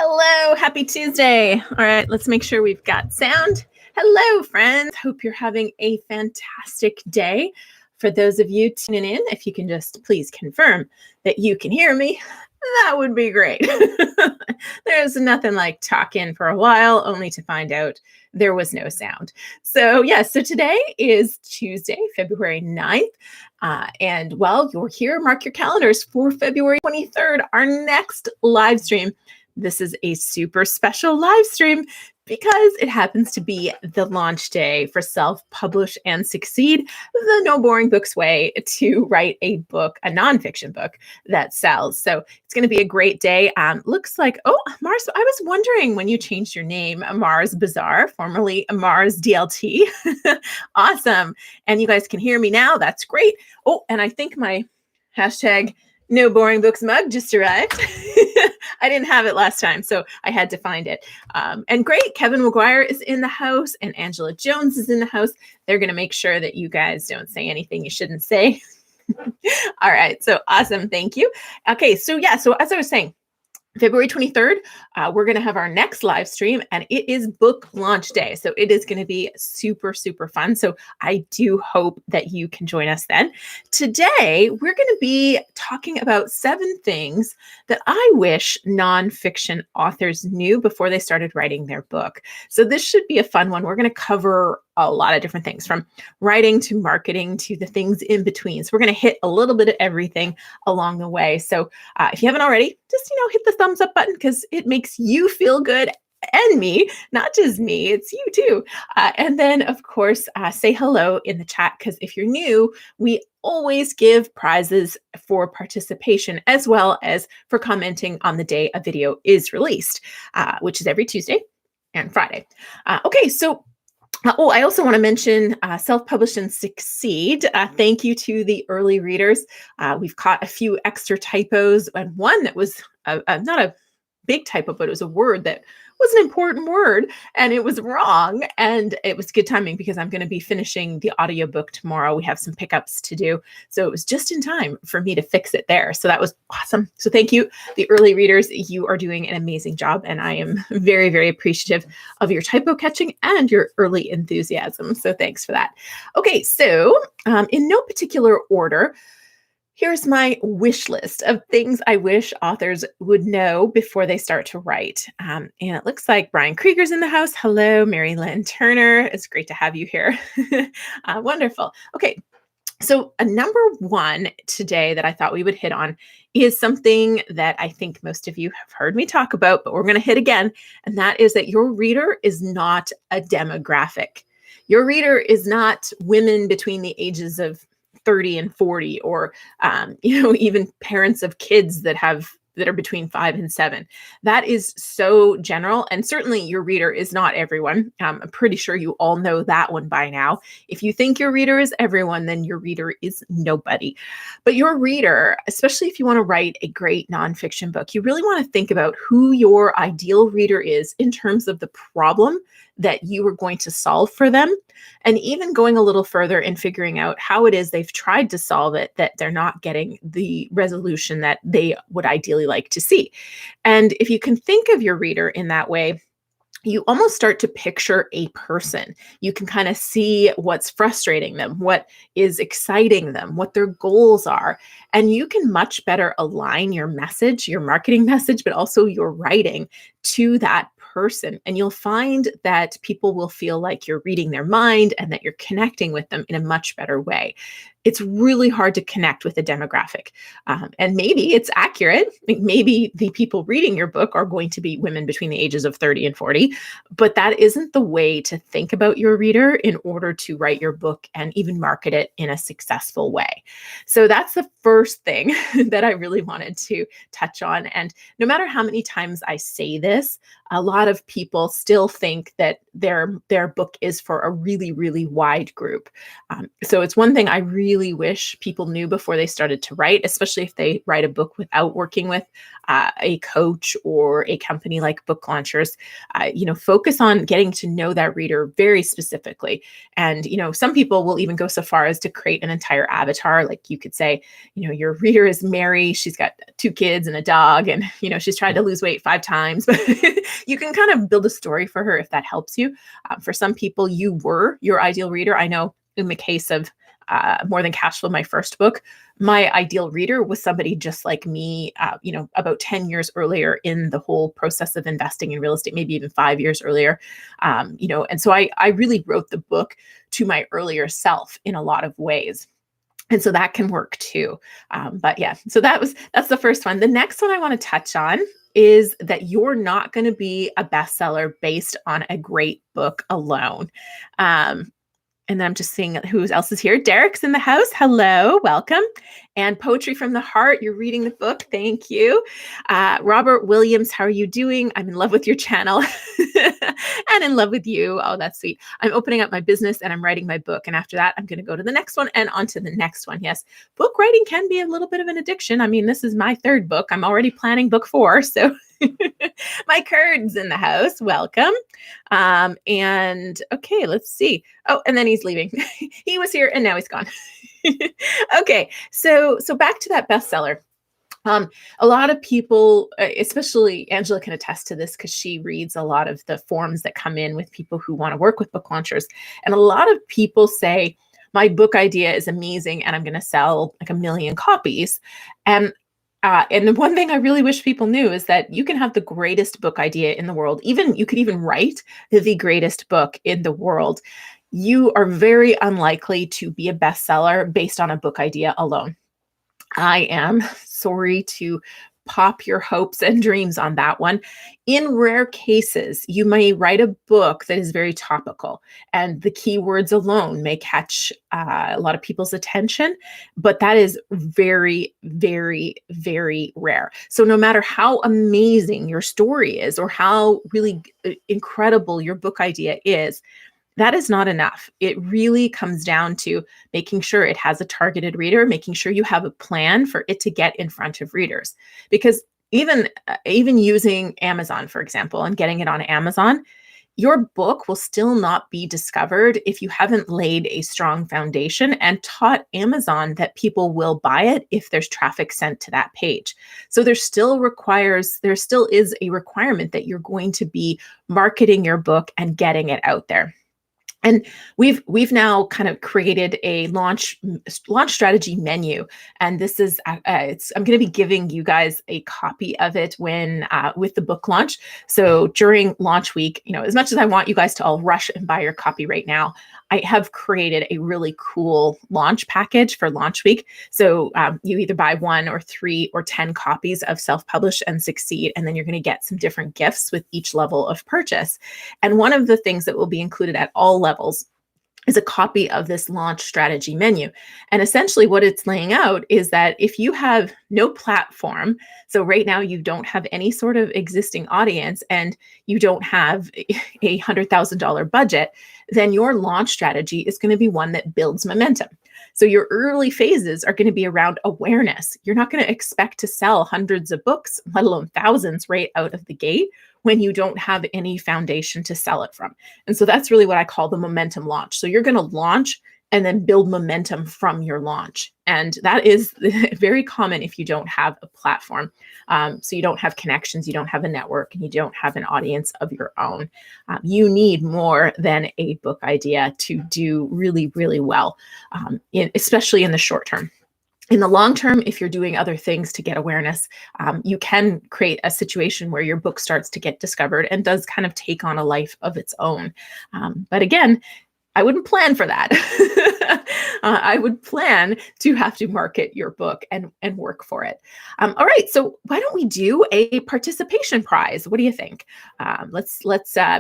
Hello, happy Tuesday. All right, let's make sure we've got sound. Hello, friends. Hope you're having a fantastic day. For those of you tuning in, if you can just please confirm that you can hear me, that would be great. There's nothing like talking for a while only to find out there was no sound. So today is Tuesday, February 9th. And while you're here, mark your calendars for February 23rd, our next live stream. This is a super special live stream because it happens to be the launch day for Self-Publish and Succeed, the No Boring Books way to write a book, a nonfiction book that sells. So it's going to be a great day. Looks like, Mars, I was wondering when you changed your name, Mars Bazaar, formerly Mars DLT. Awesome. And you guys can hear me now. That's great. Oh, and I think my hashtag No Boring Books mug just arrived. I didn't have it last time, so I had to find it. And great, Kevin McGuire is in the house and Angela Jones is in the house. They're going to make sure that you guys don't say anything you shouldn't say. All right, so awesome. Thank you. Okay, so as I was saying, February 23rd, we're going to have our next live stream, and it is book launch day. So it is going to be super, super fun. So I do hope that you can join us then. Today, we're going to be talking about 7 things that I wish nonfiction authors knew before they started writing their book. So this should be a fun one. We're going to cover a lot of different things, from writing to marketing to the things in between. So we're going to hit a little bit of everything along the way. So if you haven't already, just, hit the thumbs up button because it makes you feel good, and me, not just me, it's you too. And then, of course, say hello in the chat, because if you're new, we always give prizes for participation as well as for commenting on the day a video is released, which is every Tuesday and Friday. Okay, so I also want to mention Self-Publish and Succeed. Thank you to the early readers. We've caught a few extra typos, and one that was not a big typo, but it was a word that was an important word, and it was wrong. And it was good timing because I'm going to be finishing the audiobook tomorrow. We have some pickups to do. So it was just in time for me to fix it there. So that was awesome. So thank you, the early readers. You are doing an amazing job, and I am very, very appreciative of your typo catching and your early enthusiasm. So thanks for that. Okay, so in no particular order, here's my wish list of things I wish authors would know before they start to write. And it looks like Brian Krieger's in the house. Hello, Mary Lynn Turner. It's great to have you here. Wonderful. Okay. So number one today that I thought we would hit on is something that I think most of you have heard me talk about, but we're going to hit again. And that is that your reader is not a demographic. Your reader is not women between the ages of 30 and 40, or even parents of kids that are between 5 and 7. That is so general, and certainly your reader is not everyone. I'm pretty sure you all know that one by now. If you think your reader is everyone, then your reader is nobody. But your reader, especially if you want to write a great nonfiction book, you really want to think about who your ideal reader is in terms of the problem that you are going to solve for them, and even going a little further and figuring out how it is they've tried to solve it that they're not getting the resolution that they would ideally like to see. And if you can think of your reader in that way, you almost start to picture a person. You can kind of see what's frustrating them, what is exciting them, what their goals are. And you can much better align your message, your marketing message, but also your writing to that person. And you'll find that people will feel like you're reading their mind and that you're connecting with them in a much better way. It's really hard to connect with a demographic. And maybe it's accurate. Maybe the people reading your book are going to be women between the ages of 30 and 40, but that isn't the way to think about your reader in order to write your book and even market it in a successful way. So that's the first thing that I really wanted to touch on. And no matter how many times I say this, a lot of people still think that their book is for a really, really wide group. So it's one thing I really really wish people knew before they started to write, especially if they write a book without working with a coach or a company like Book Launchers. Focus on getting to know that reader very specifically. And, some people will even go so far as to create an entire avatar. Like you could say, your reader is Mary. She's got 2 kids and a dog, and, she's tried to lose weight 5 times, but you can kind of build a story for her if that helps you. For some people, you were your ideal reader. I know in the case of More Than Cash Flow, my first book, my ideal reader was somebody just like me, about 10 years earlier in the whole process of investing in real estate, maybe even 5 years earlier. And so I really wrote the book to my earlier self in a lot of ways. And so that can work too. But yeah, so that's the first one. The next one I want to touch on is that you're not going to be a bestseller based on a great book alone. And then I'm just seeing who else is here. Derek's in the house. Hello, welcome. And Poetry from the Heart, you're reading the book. Thank you. Robert Williams, how are you doing? I'm in love with your channel and in love with you. Oh, that's sweet. I'm opening up my business and I'm writing my book. And after that, I'm going to go to the next one and on to the next one. Yes, book writing can be a little bit of an addiction. I mean, this is my 3rd book. I'm already planning book 4. So my Kurd's in the house. Welcome. And okay, let's see. Oh, and then he's leaving. He was here and now he's gone. Okay, so back to that bestseller. A lot of people, especially Angela can attest to this because she reads a lot of the forms that come in with people who want to work with book launchers. And a lot of people say, my book idea is amazing and I'm going to sell like 1 million copies. And the one thing I really wish people knew is that you can have the greatest book idea in the world. You could even write the greatest book in the world. You are very unlikely to be a bestseller based on a book idea alone. I am sorry to pop your hopes and dreams on that one. In rare cases, you may write a book that is very topical, and the keywords alone may catch a lot of people's attention, but that is very, very, very rare. So no matter how amazing your story is or how really incredible your book idea is, that is not enough. It really comes down to making sure it has a targeted reader, making sure you have a plan for it to get in front of readers. Because even using Amazon, for example, and getting it on Amazon, your book will still not be discovered if you haven't laid a strong foundation and taught Amazon that people will buy it if there's traffic sent to that page. So there still is a requirement that you're going to be marketing your book and getting it out there. And we've now kind of created a launch strategy menu, and this is I'm going to be giving you guys a copy of it when with the book launch. So during launch week, as much as I want you guys to all rush and buy your copy right now, I have created a really cool launch package for launch week. So you either buy 1 or 3 or 10 copies of Self-Publish and Succeed, and then you're going to get some different gifts with each level of purchase. And one of the things that will be included at all levels is a copy of this launch strategy menu. And essentially what it's laying out is that if you have no platform, so right now you don't have any sort of existing audience and you don't have a $100,000 budget, then your launch strategy is going to be one that builds momentum. So your early phases are going to be around awareness. You're not going to expect to sell hundreds of books, let alone thousands, right out of the gate when you don't have any foundation to sell it from. And so that's really what I call the momentum launch. So you're going to launch and then build momentum from your launch. And that is very common if you don't have a platform. So you don't have connections, you don't have a network, and you don't have an audience of your own. You need more than a book idea to do really, really well, especially in the short term. In the long term, if you're doing other things to get awareness, you can create a situation where your book starts to get discovered and does kind of take on a life of its own. But again, I wouldn't plan for that. I would plan to have to market your book and work for it. All right, so why don't we do a participation prize? What do you think? Let's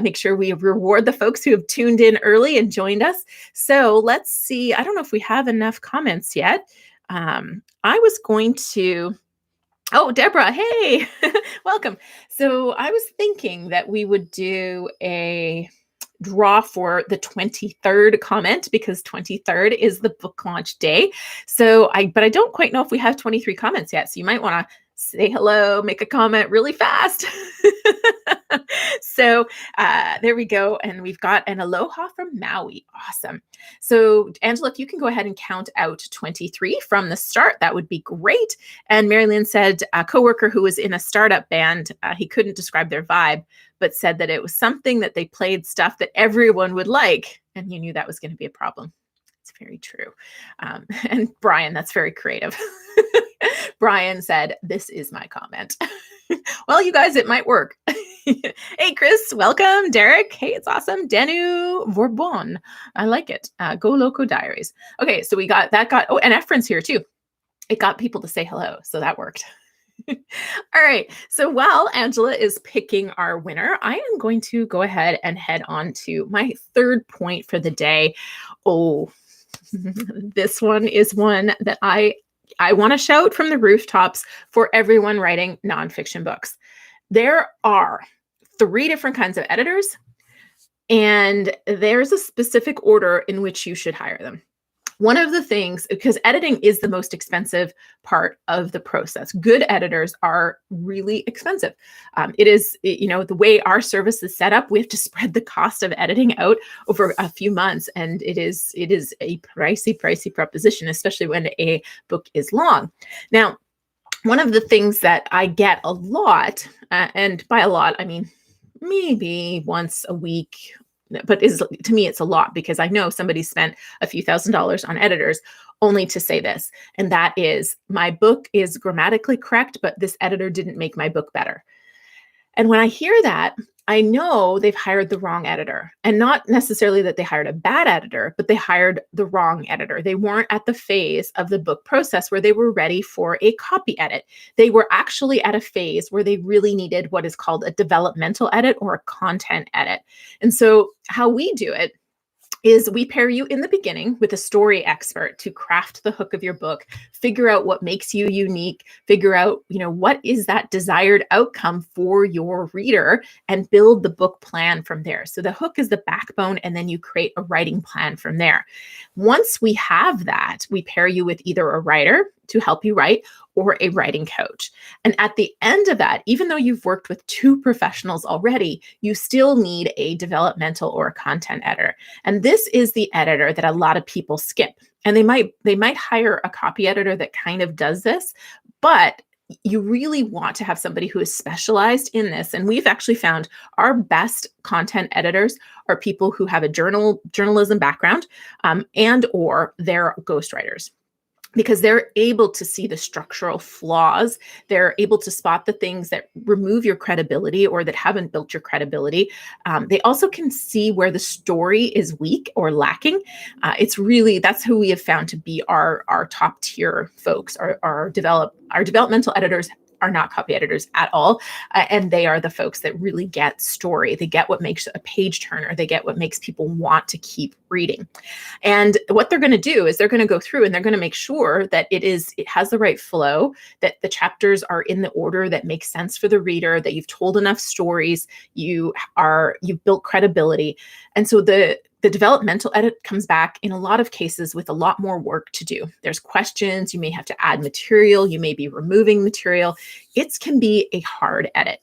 make sure we reward the folks who have tuned in early and joined us. So let's see. I don't know if we have enough comments yet. I was going to, oh, Deborah, hey, welcome. So I was thinking that we would do draw for the 23rd comment because 23rd is the book launch day. But I don't quite know if we have 23 comments yet. So you might want to say hello, make a comment really fast. So there we go. And we've got an aloha from Maui. Awesome. So Angela, if you can go ahead and count out 23 from the start, that would be great. And Mary Lynn said a coworker who was in a startup band, he couldn't describe their vibe, but said that it was something that they played stuff that everyone would like. And you knew that was going to be a problem. It's very true. And Brian, that's very creative. Brian said, this is my comment. Well, you guys, it might work. Hey, Chris, welcome. Derek, hey, it's awesome. Danu Vorbon, I like it. Go Loco Diaries. Okay, so we got, oh, and Efren's here too. It got people to say hello, so that worked. All right, so while Angela is picking our winner, I am going to go ahead and head on to my third point for the day. Oh, this one is one that I want to shout from the rooftops for everyone writing nonfiction books. There are 3 different kinds of editors, and there's a specific order in which you should hire them. One of the things, because editing is the most expensive part of the process. Good editors are really expensive. It is, the way our service is set up, we have to spread the cost of editing out over a few months. And it is a pricey proposition, especially when a book is long. Now, one of the things that I get a lot, and by a lot, I mean, maybe once a week, but to me, it's a lot because I know somebody spent a few $1,000s on editors only to say this, and that is, my book is grammatically correct, but this editor didn't make my book better. And when I hear that, I know they've hired the wrong editor, and not necessarily that they hired a bad editor, but they hired the wrong editor. They weren't at the phase of the book process where they were ready for a copy edit. They were actually at a phase where they really needed what is called a developmental edit or a content edit. And so how we do it is we pair you in the beginning with a story expert to craft the hook of your book, figure out what makes you unique, figure out, what is that desired outcome for your reader, and build the book plan from there. So the hook is the backbone, and then you create a writing plan from there. Once we have that, we pair you with either a writer to help you write or a writing coach. And at the end of that, even though you've worked with 2 professionals already, you still need a developmental or a content editor. And this is the editor that a lot of people skip. And they might hire a copy editor that kind of does this, but you really want to have somebody who is specialized in this. And we've actually found our best content editors are people who have a journalism background and or they're ghostwriters, because they're able to see the structural flaws. They're able to spot the things that remove your credibility or that haven't built your credibility. They also can see where the story is weak or lacking. That's who we have found to be our top tier folks. Our developmental editors are not copy editors at all. And they are the folks that really get story. They get what makes a page turner. They get what makes people want to keep reading. And what they're going to do is they're going to go through and they're going to make sure that it has the right flow, that the chapters are in the order that makes sense for the reader, that you've told enough stories, you've built credibility. And so the developmental edit comes back in a lot of cases with a lot more work to do. There's questions, you may have to add material, you may be removing material. It can be a hard edit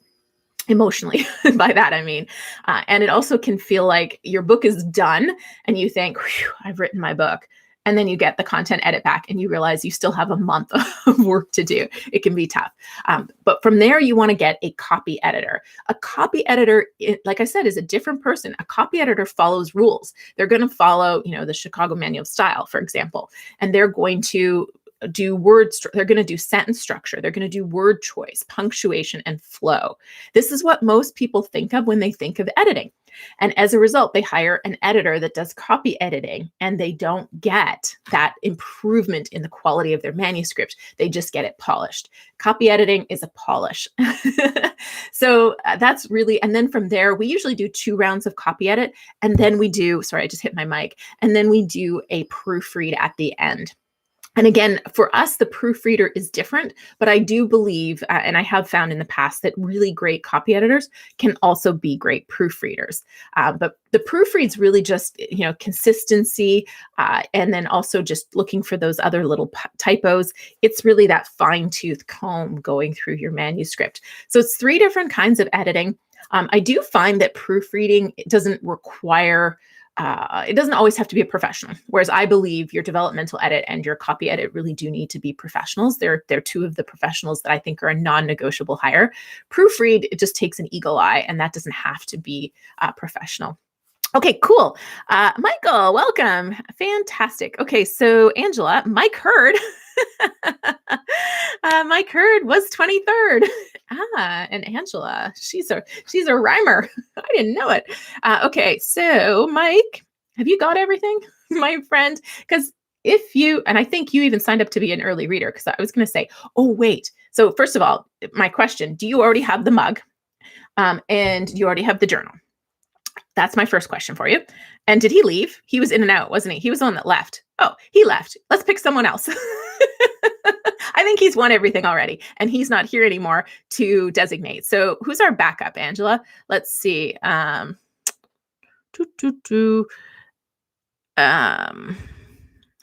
emotionally. By that, I mean, and it also can feel like your book is done and you think, I've written my book. And then you get the content edit back and you realize you still have a month of work to do. It can be tough. But from there, you want to get a copy editor. A copy editor, like I said, is a different person. A copy editor follows rules. They're going to follow, the Chicago Manual of Style, for example, and they're going to do they're going to do sentence structure. They're going to do word choice, punctuation, and flow. This is what most people think of when they think of editing. And as a result, they hire an editor that does copy editing, and they don't get that improvement in the quality of their manuscript. They just get it polished. Copy editing is a polish. So that's really, and then from there, we usually do 2 rounds of copy edit. And then we do, sorry, I just hit my mic. And then we do a proofread at the end. And again, for us, the proofreader is different, but I do believe, and I have found in the past that really great copy editors can also be great proofreaders. But the proofread's really just, consistency, and then also just looking for those other little typos. It's really that fine-tooth comb going through your manuscript. So it's 3 different kinds of editing. I do find that proofreading doesn't require it doesn't always have to be a professional. Whereas I believe your developmental edit and your copy edit really do need to be professionals. They're 2 of the professionals that I think are a non-negotiable hire. Proofread, it just takes an eagle eye, and that doesn't have to be professional. Okay, cool. Michael, welcome. Fantastic. Okay, so Angela, Mike Hurd. Mike Hurd was 23rd. And Angela, she's a rhymer. I didn't know it. Okay, so Mike, have you got everything, my friend? Because and I think you even signed up to be an early reader, because I was going to say, oh, wait. So first of all, my question, do you already have the mug? And you already have the journal? That's my first question for you. And did he leave? He was in and out, wasn't he? He was the one that left. Oh, he left. Let's pick someone else. I think he's won everything already, and he's not here anymore to designate. So who's our backup, Angela? Let's see. I'm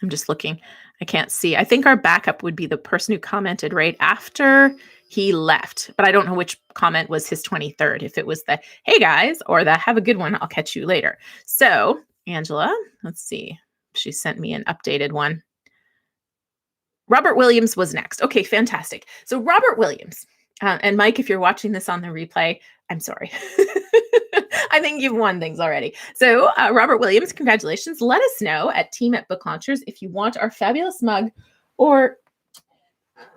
just looking. I can't see. I think our backup would be the person who commented right after he left, but I don't know which comment was his 23rd, if it was the, hey guys, or the, have a good one, I'll catch you later. So Angela, let's see. She sent me an updated one. Robert Williams was next. Okay, fantastic. So Robert Williams, and Mike, if you're watching this on the replay, I'm sorry. I think you've won things already. So Robert Williams, congratulations. Let us know at team@booklaunchers if you want our fabulous mug, or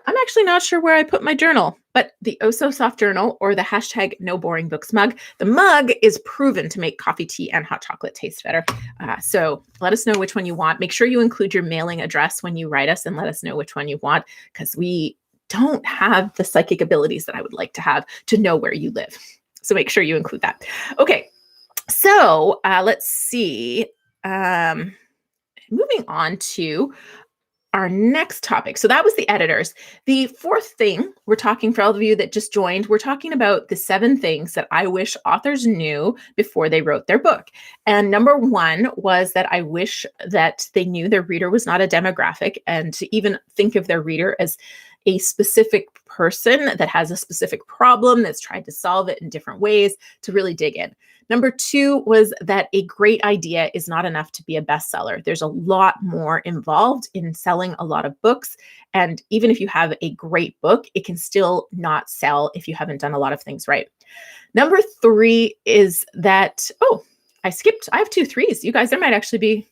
I'm actually not sure where I put my journal, but the Oh So Soft journal or the hashtag No Boring Books mug. The mug is proven to make coffee, tea, and hot chocolate taste better. So let us know which one you want. Make sure you include your mailing address when you write us, and let us know which one you want, because we don't have the psychic abilities that I would like to have to know where you live. So make sure you include that. Okay, so let's see. Moving on to our next topic. So that was the editors. The fourth thing we're talking, for all of you that just joined, we're talking about the 7 things that I wish authors knew before they wrote their book. And number 1 was that I wish that they knew their reader was not a demographic, and to even think of their reader as a specific person that has a specific problem that's tried to solve it in different ways, to really dig in. Number 2 was that a great idea is not enough to be a bestseller. There's a lot more involved in selling a lot of books. And even if you have a great book, it can still not sell if you haven't done a lot of things right. Number 3 is that, I have 2 3s. You guys, there might actually be,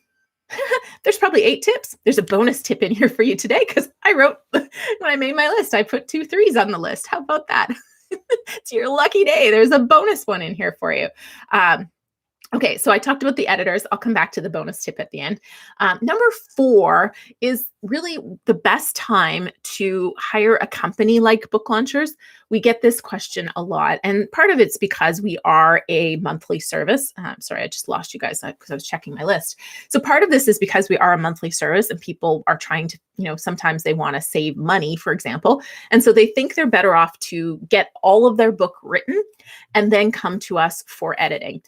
there's probably 8 tips. There's a bonus tip in here for you today, because I wrote, when I made my list, I put 2 3s on the list. How about that? It's your lucky day. There's a bonus one in here for you. Okay, so I talked about the editors. I'll come back to the bonus tip at the end. Number 4 is really the best time to hire a company like Book Launchers. We get this question a lot, and part of it's because we are a monthly service. Sorry, I just lost you guys because I was checking my list. So part of this is because we are a monthly service, and people are trying to, sometimes they want to save money, for example. And so they think they're better off to get all of their book written and then come to us for editing.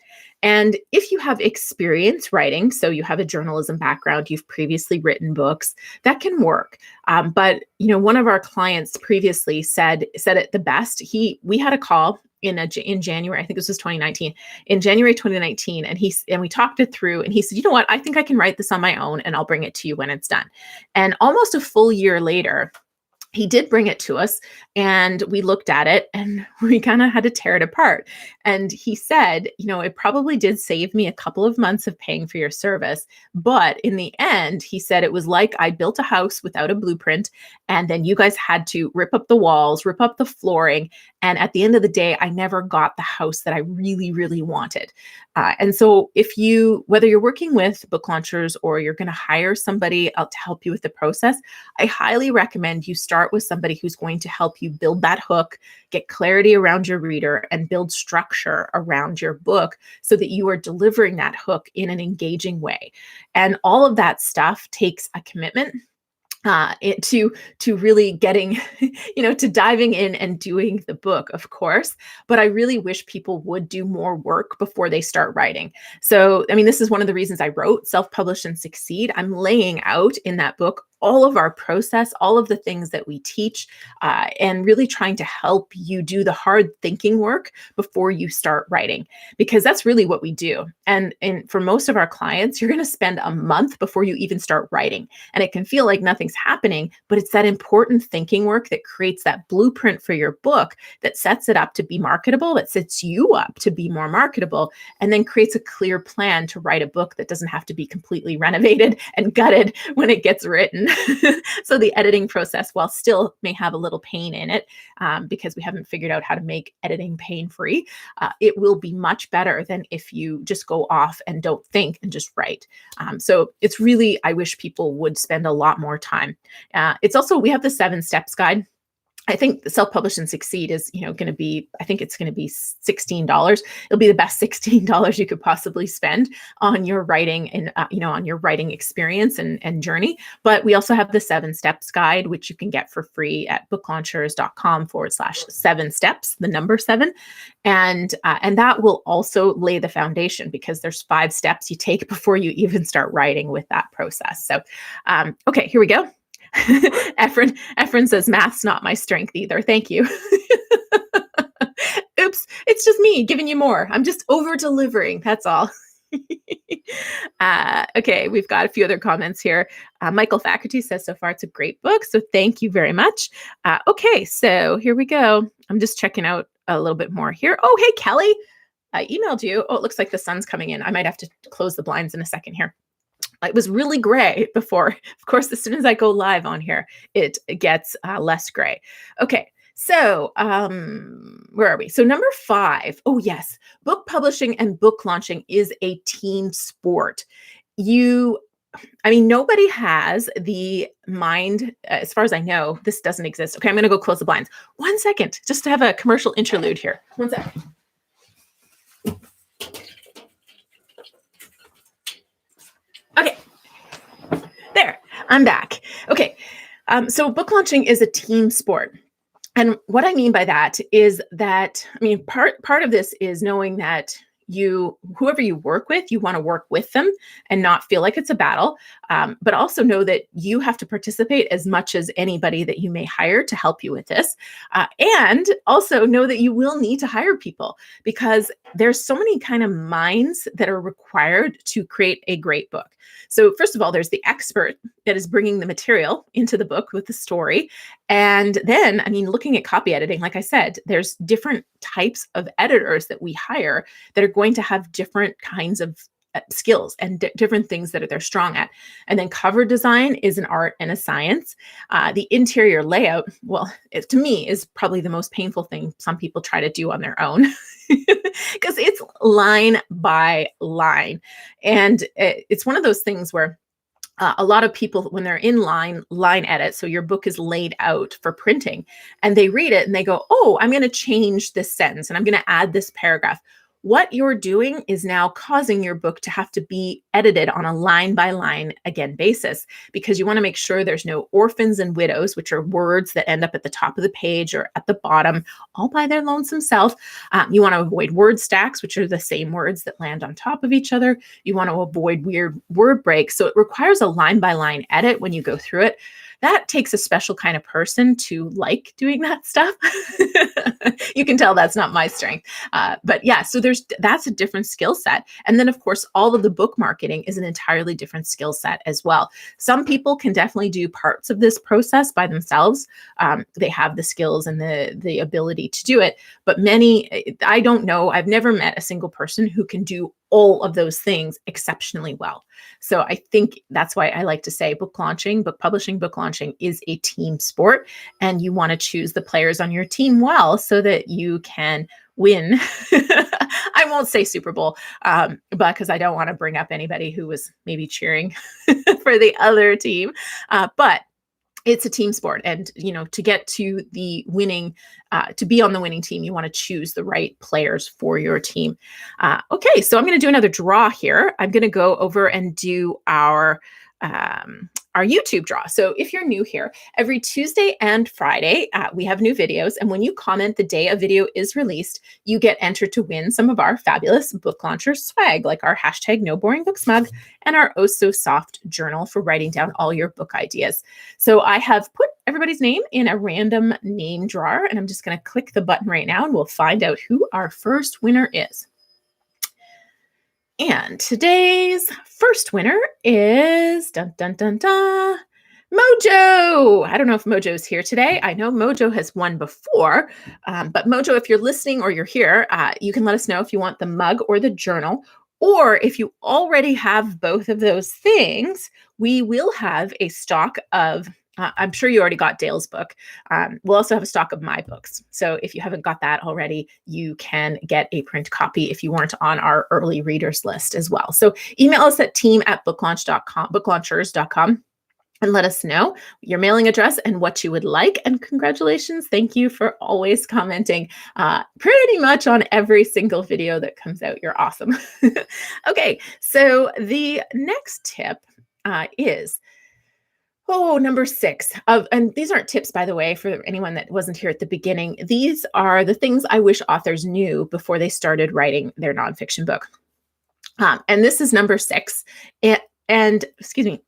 And if you have experience writing, so you have a journalism background, you've previously written books, that can work. But one of our clients previously said it the best. We had a call in January, I think this was 2019, in January 2019, and we talked it through, and he said, you know what, I think I can write this on my own, and I'll bring it to you when it's done. And almost a full year later, he did bring it to us, and we looked at it, and we kind of had to tear it apart. And he said, it probably did save me a couple of months of paying for your service. But in the end, he said, it was like I built a house without a blueprint, and then you guys had to rip up the walls, rip up the flooring. And at the end of the day, I never got the house that I really, really wanted. And so whether you're working with Book Launchers or you're going to hire somebody to help you with the process, I highly recommend you start with somebody who's going to help you build that hook, get clarity around your reader, and build structure around your book so that you are delivering that hook in an engaging way. And all of that stuff takes a commitment. to really getting, to diving in and doing the book, of course. But I really wish people would do more work before they start writing. So, I mean, this is one of the reasons I wrote Self-Publish and Succeed. I'm laying out in that book all of our process, all of the things that we teach, and really trying to help you do the hard thinking work before you start writing, because that's really what we do. And for most of our clients, you're going to spend a month before you even start writing. And it can feel like nothing's happening, but it's that important thinking work that creates that blueprint for your book, that sets it up to be marketable, that sets you up to be more marketable, and then creates a clear plan to write a book that doesn't have to be completely renovated and gutted when it gets written. So the editing process, while still may have a little pain in it, because we haven't figured out how to make editing pain-free, it will be much better than if you just go off and don't think and just write. So it's really, I wish people would spend a lot more time. It's also, we have the 7 steps guide. I think the Self-Publish and Succeed is, going to be, I think it's going to be $16. It'll be the best $16 you could possibly spend on your writing and, on your writing experience and journey. But we also have the 7 steps guide, which you can get for free at booklaunchers.com/7 steps, the number 7. And that will also lay the foundation, because there's 5 steps you take before you even start writing with that process. So, okay, here we go. Efren says, math's not my strength either. Thank you. Oops, it's just me giving you more. I'm just over delivering. That's all. Okay, we've got a few other comments here. Michael Faculty says, so far it's a great book. So thank you very much. Okay, so here we go. I'm just checking out a little bit more here. Oh, hey, Kelly, I emailed you. Oh, it looks like the sun's coming in. I might have to close the blinds in a second here. It was really gray before. Of course, as soon as I go live on here, it gets less gray. Okay, so where are we? So number 5. Oh, yes. Book publishing and book launching is a team sport. Nobody has the mind, as far as I know, this doesn't exist. Okay, I'm going to go close the blinds. 1 second, just to have a commercial interlude here. 1 second. Okay, there, I'm back. Okay, so book launching is a team sport. And what I mean by that is that, part of this is knowing that whoever you work with, you want to work with them and not feel like it's a battle, but also know that you have to participate as much as anybody that you may hire to help you with this. And also know that you will need to hire people, because there's so many kind of minds that are required to create a great book. So first of all, there's the expert that is bringing the material into the book with the story. And then, looking at copy editing, like I said, there's different types of editors that we hire that are going to have different kinds of skills and different things that they're strong at. And then cover design is an art and a science. The interior layout, well, to me, is probably the most painful thing some people try to do on their own, because it's line by line. And it's one of those things where a lot of people, when they're in line edit, so your book is laid out for printing, and they read it and they go, oh, I'm going to change this sentence and I'm going to add this paragraph. What you're doing is now causing your book to have to be edited on a line by line again basis, because you want to make sure there's no orphans and widows, which are words that end up at the top of the page or at the bottom all by their lonesome self. You want to avoid word stacks, which are the same words that land on top of each other. You want to avoid weird word breaks. So it requires a line by line edit when you go through it. That takes a special kind of person to like doing that stuff. You can tell that's not my strength. But yeah, so that's a different skill set. And then of course, all of the book marketing is an entirely different skill set as well. Some people can definitely do parts of this process by themselves. They have the skills and the ability to do it. But many, I don't know, I've never met a single person who can do all of those things exceptionally well. So I think that's why I like to say book publishing is a team sport, and you want to choose the players on your team well so that you can win. I won't say Super Bowl, but because I don't want to bring up anybody who was maybe cheering for the other team. But it's a team sport, and to get to the winning, to be on the winning team, you want to choose the right players for your team. Okay, so I'm going to do another draw here. I'm going to go over and do our our YouTube draw. So if you're new here, every Tuesday and Friday, we have new videos. And when you comment the day a video is released, you get entered to win some of our fabulous book launcher swag, like our hashtag No Boring Books mug and our Oh So Soft journal for writing down all your book ideas. So I have put everybody's name in a random name drawer, and I'm just going to click the button right now and we'll find out who our first winner is. And today's first winner is dun dun dun dun Mojo. I don't know if Mojo's here today. I know Mojo has won before, but Mojo, if you're listening or you're here, you can let us know if you want the mug or the journal. Or if you already have both of those things, we will have a stock of I'm sure you already got Dale's book. We'll also have a stock of my books. So if you haven't got that already, you can get a print copy if you weren't on our early readers list as well. So email us at team@booklaunchers.com and let us know your mailing address and what you would like. And congratulations. Thank you for always commenting pretty much on every single video that comes out. You're awesome. Okay, so the next tip is number 6 and these aren't tips, by the way, for anyone that wasn't here at the beginning. These are the things I wish authors knew before they started writing their nonfiction book. And this is number 6. And excuse me,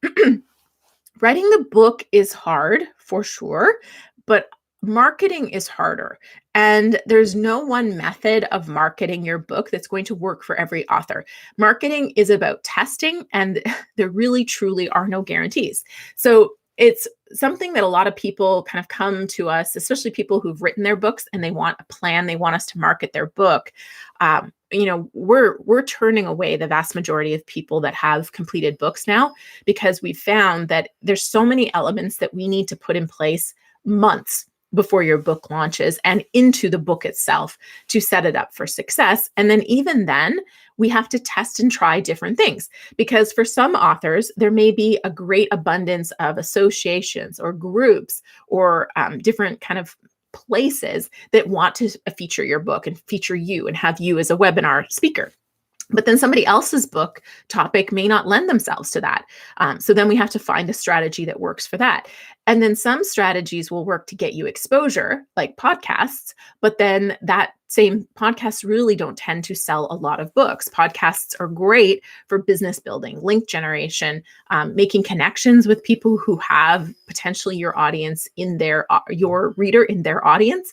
writing the book is hard for sure, but marketing is harder. And there's no one method of marketing your book that's going to work for every author. Marketing is about testing, and there really, truly are no guarantees. So it's something that a lot of people kind of come to us, especially people who've written their books and they want a plan. They want us to market their book. We're turning away the vast majority of people that have completed books now, because we found that there's so many elements that we need to put in place months before your book launches and into the book itself to set it up for success. And then even then, we have to test and try different things, because for some authors, there may be a great abundance of associations or groups or different kind of places that want to feature your book and feature you and have you as a webinar speaker. But then somebody else's book topic may not lend themselves to that. So then we have to find a strategy that works for that. And then some strategies will work to get you exposure, like podcasts, but then that same podcasts really don't tend to sell a lot of books. Podcasts are great for business building, link generation, making connections with people who have potentially your audience in your reader in their audience.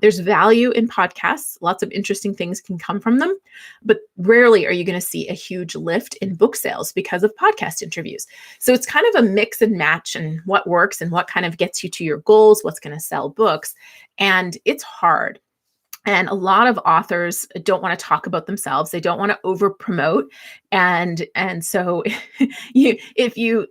There's value in podcasts. Lots of interesting things can come from them, but rarely are you going to see a huge lift in book sales because of podcast interviews. So it's kind of a mix and match and what works and what kind of gets you to your goals, what's going to sell books. And it's hard. And a lot of authors don't want to talk about themselves. They don't want to over promote. And so if you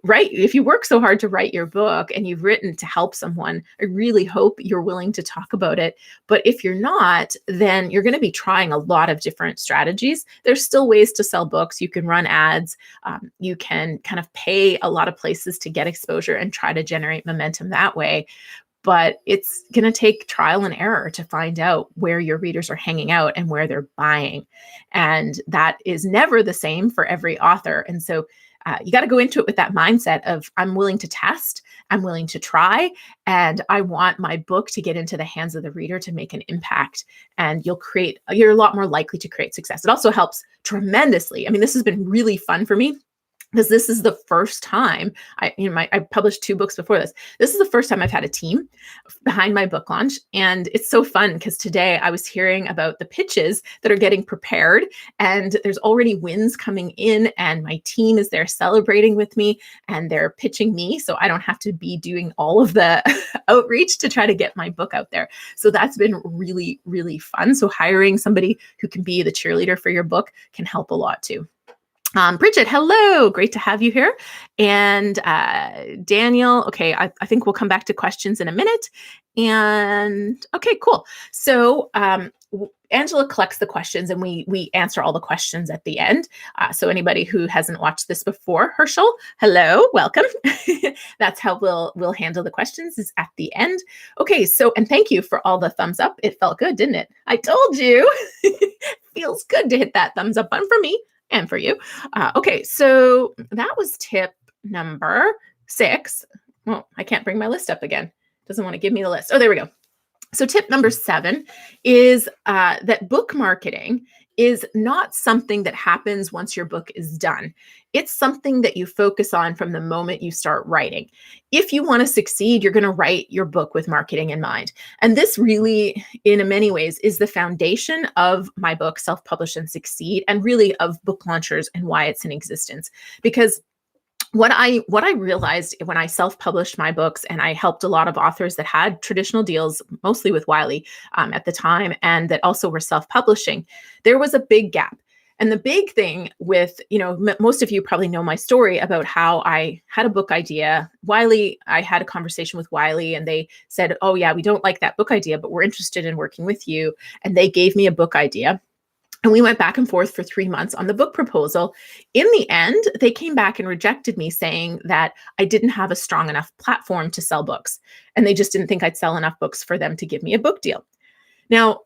work so hard to write your book and you've written to help someone, I really hope you're willing to talk about it. But if you're not, then you're going to be trying a lot of different strategies. There's still ways to sell books. You can run ads. You can kind of pay a lot of places to get exposure and try to generate momentum that way. But it's going to take trial and error to find out where your readers are hanging out and where they're buying. And that is never the same for every author. And so you got to go into it with that mindset of, I'm willing to test, I'm willing to try, and I want my book to get into the hands of the reader to make an impact. And you're a lot more likely to create success. It also helps tremendously. I mean, this has been really fun for me, because this is the first time I published 2 books before this. This is the first time I've had a team behind my book launch. And it's so fun because today I was hearing about the pitches that are getting prepared, and there's already wins coming in, and my team is there celebrating with me, and they're pitching me. So I don't have to be doing all of the outreach to try to get my book out there. So that's been really, really fun. So hiring somebody who can be the cheerleader for your book can help a lot too. Bridget, hello. Great to have you here. And Daniel, okay, I think we'll come back to questions in a minute. And okay, cool. So Angela collects the questions, and we answer all the questions at the end. So anybody who hasn't watched this before, Herschel, hello, welcome. That's how we'll handle the questions, is at the end. Okay, so, and thank you for all the thumbs up. It felt good, didn't it? I told you. Feels good to hit that thumbs up button for me and for you. Okay, so that was tip number 6. Well, I can't bring my list up again. Doesn't want to give me the list. Oh, there we go. So tip number 7 is that book marketing is not something that happens once your book is done. It's something that you focus on from the moment you start writing. If you want to succeed, you're going to write your book with marketing in mind. And this really, in many ways, is the foundation of my book, Self-Publish and Succeed, and really of book launchers and why it's in existence. Because what I realized when I self-published my books, and I helped a lot of authors that had traditional deals, mostly with Wiley at the time, and that also were self-publishing, there was a big gap. And the big thing with, most of you probably know my story about how I had a book idea. Wiley, I had a conversation with Wiley, and they said, oh yeah, we don't like that book idea, but we're interested in working with you. And they gave me a book idea. And we went back and forth for 3 months on the book proposal. In the end, they came back and rejected me, saying that I didn't have a strong enough platform to sell books. And they just didn't think I'd sell enough books for them to give me a book deal. Now,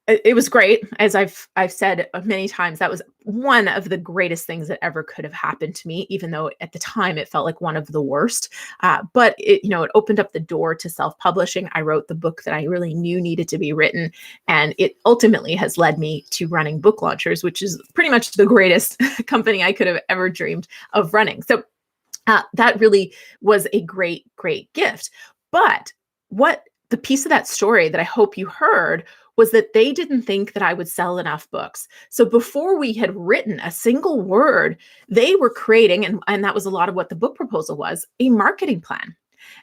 it was great. As I've said many times, that was one of the greatest things that ever could have happened to me, even though at the time it felt like one of the worst. But it opened up the door to self-publishing. I wrote the book that I really knew needed to be written. And it ultimately has led me to running Book Launchers, which is pretty much the greatest company I could have ever dreamed of running. So that really was a great, great gift. But what the piece of that story that I hope you heard was that they didn't think that I would sell enough books. So before we had written a single word, they were creating, and that was a lot of what the book proposal was, a marketing plan.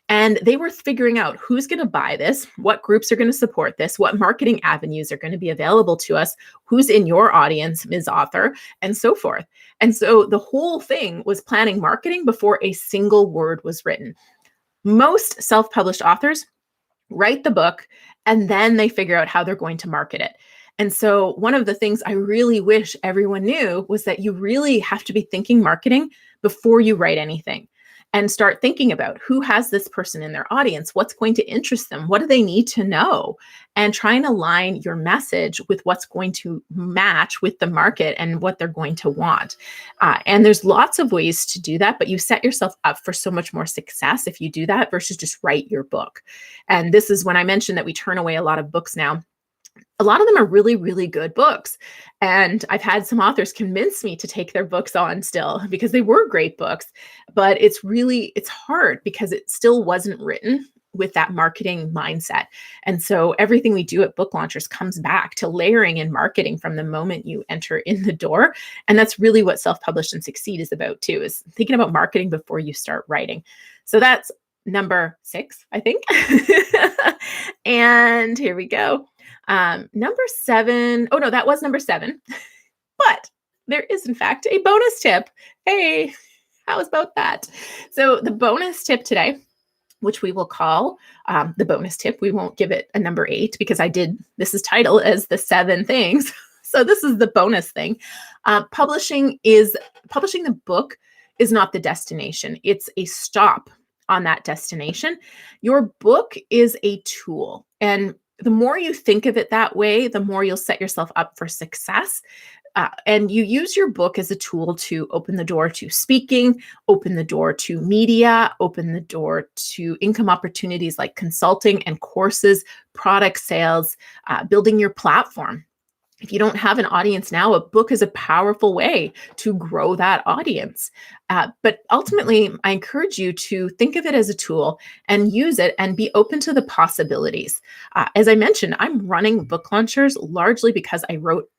And they were figuring out who's going to buy this, what groups are going to support this, what marketing avenues are going to be available to us, who's in your audience, Ms. Author, and so forth. And so the whole thing was planning marketing before a single word was written. Most self-published authors write the book, and then they figure out how they're going to market it. And so one of the things I really wish everyone knew was that you really have to be thinking marketing before you write anything, and start thinking about who has this person in their audience, what's going to interest them, what do they need to know, and try and align your message with what's going to match with the market and what they're going to want. And there's lots of ways to do that, but you set yourself up for so much more success if you do that versus just write your book. And this is when I mentioned that we turn away a lot of books now. A lot of them are really, really good books. And I've had some authors convince me to take their books on still because they were great books, but it's hard because it still wasn't written with that marketing mindset. And so everything we do at Book Launchers comes back to layering and marketing from the moment you enter in the door. And that's really what Self-Publish and Succeed is about too, is thinking about marketing before you start writing. So that's number 6, I think. And here we go. Number 7. Oh no, that was number 7. But there is in fact a bonus tip. Hey, how about that? So the bonus tip today, which we will call the bonus tip. We won't give it a number 8 because this is titled as the 7 things. So this is the bonus thing. Publishing the book is not the destination. It's a stop on that destination. Your book is a tool. And the more you think of it that way, the more you'll set yourself up for success. And you use your book as a tool to open the door to speaking, open the door to media, open the door to income opportunities like consulting and courses, product sales, building your platform. If you don't have an audience now, a book is a powerful way to grow that audience. But ultimately, I encourage you to think of it as a tool and use it and be open to the possibilities. As I mentioned, I'm running Book Launchers largely because I wrote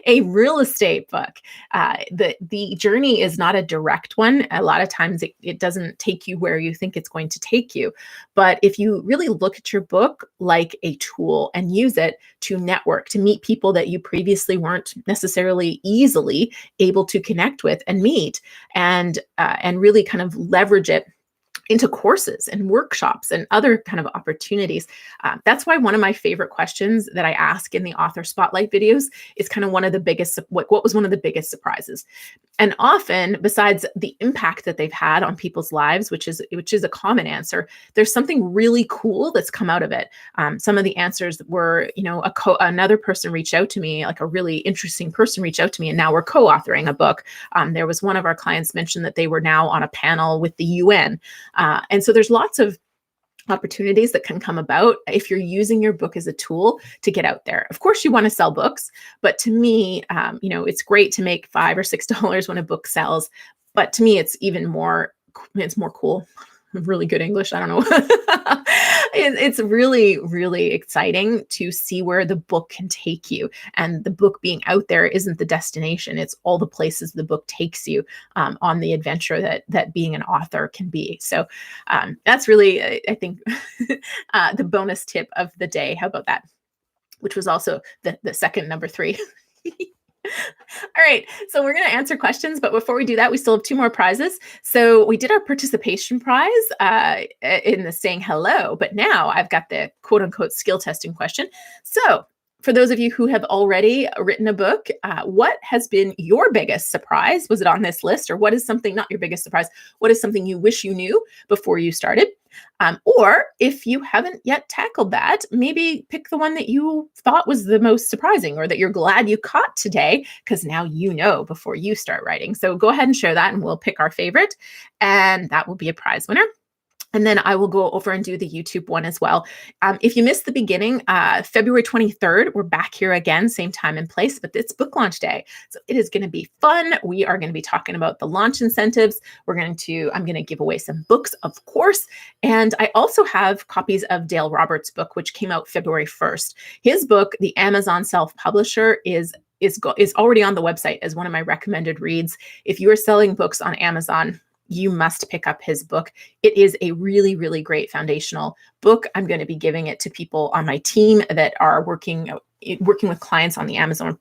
a real estate book. The journey is not a direct one. A lot of times it doesn't take you where you think it's going to take you. But if you really look at your book like a tool and use it to network, to meet people that you previously weren't necessarily easily able to connect with and meet, and really kind of leverage it into courses and workshops and other kind of opportunities. That's why one of my favorite questions that I ask in the author spotlight videos is kind of one of the biggest, what was one of the biggest surprises? And often, besides the impact that they've had on people's lives, which is a common answer, there's something really cool that's come out of it. Some of the answers were, another person reached out to me, like a really interesting person reached out to me, and now we're co-authoring a book. There was one of our clients mentioned that they were now on a panel with the UN. And so there's lots of opportunities that can come about if you're using your book as a tool to get out there. Of course, you want to sell books, but to me, it's great to make $5 or $6 when a book sells. But to me, it's more cool. Really good English. I don't know. It's really, really exciting to see where the book can take you. And the book being out there isn't the destination. It's all the places the book takes you on the adventure that being an author can be. So that's really, I think, the bonus tip of the day. How about that? Which was also the second number 3. All right, so we're going to answer questions, but before we do that, we still have 2 more prizes. So we did our participation prize in the saying hello, but now I've got the quote unquote skill testing question. So for those of you who have already written a book, what has been your biggest surprise? Was it on this list? Or what is something, not your biggest surprise, what is something you wish you knew before you started? Or if you haven't yet tackled that, maybe pick the one that you thought was the most surprising or that you're glad you caught today, because now you know before you start writing. So go ahead and share that and we'll pick our favorite, and that will be a prize winner. And then I will go over and do the YouTube one as well. If you missed the beginning, February 23rd, we're back here again, same time and place, but it's book launch day. So it is going to be fun. We are going to be talking about the launch incentives. I'm going to give away some books, of course. And I also have copies of Dale Roberts' book, which came out February 1st. His book, The Amazon Self-Publisher, is already on the website as one of my recommended reads. If you are selling books on Amazon, you must pick up his book. It is a really, really great foundational book. I'm going to be giving it to people on my team that are working with clients on the Amazon